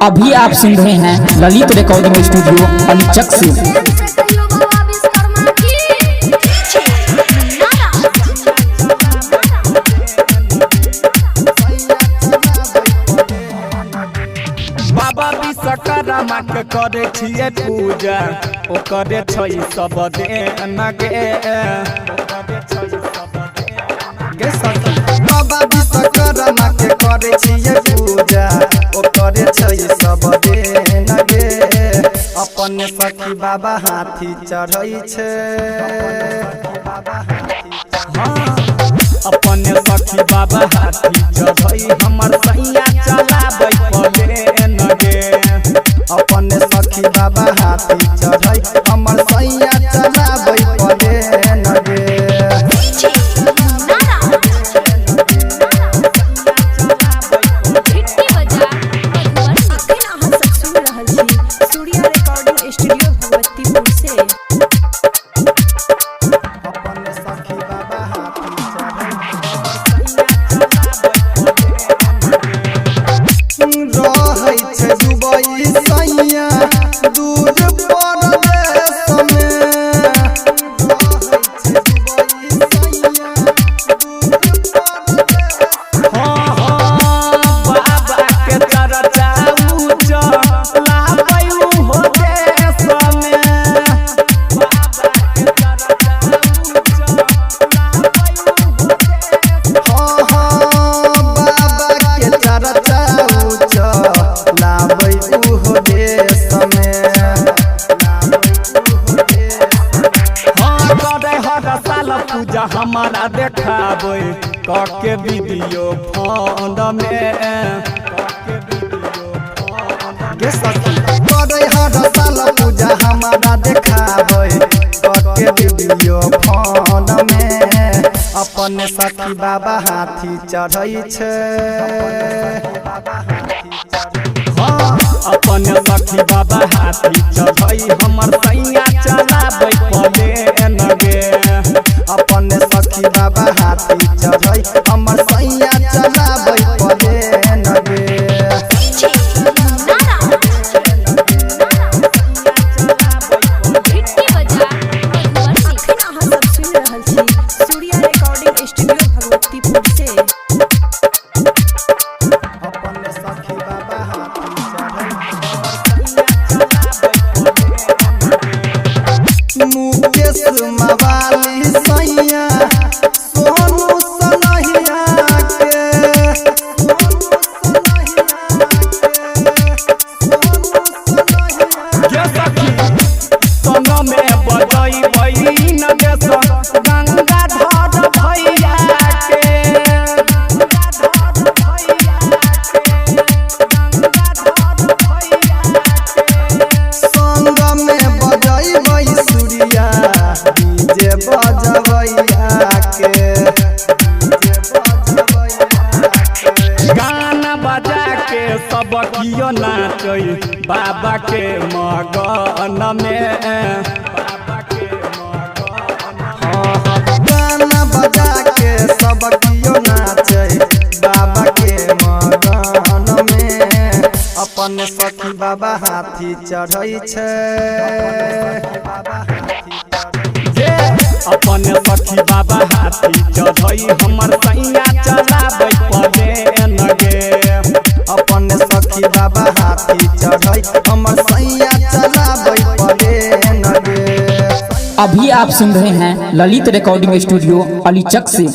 अभी आप सुन रहे हैं ललित रिकॉर्डिंग स्टूडियो अलीचक से। बाबा विश्वकर्मा के करे छिए पूजा ओ करे छै सब दिन गे बाबा विश्वकर्मा के करे छिए पूजा ओ करे छै सब दिन गे अपन सखी बाबा हाथी चढ़ै छै अपन सखी बाबा हाथी चढ़ै हमर सैया चलाबै प्लेन गे अपन सखी बाबा हाथी चढ़ै हमर सैया चलाबै प्लेन गे पूजा हमारा देखाबै कके वीडियो फोन में करे हर साल पूजा हमारा देखाबै कके वीडियो फोन में अपन सखी बाबा हाथी चढ़ै छै अपन सखी बाबा हाथी चढ़ै हमर सैया चलाबै प्लेन गे अपन सखी बाबा हाथी चढ़ै हमर सैया चलाबै प्लेन गे मुकेश मवाली सैया सोनू सनहिया के संग में बजैबै न देश गंगाधर भैया के संग में बजैबै सूर्या डीजे बजबैया के गाना बजा के सब कियो नाचै बाबा के मगन में गाना बजा के सब कियो नाचै बाबा के मगन में अपन सखी बाबा हाथी चढ़ै छै अपन सखी बाबा हाथी चढ़ै हमर सैया चलाबै प्लेन गे अपन सखी बाबा हाथी चढ़ै हमर सैया चलाबै प्लेन गे अभी आप सुन रहे हैं ललित रिकॉर्डिंग स्टूडियो अलीचक से।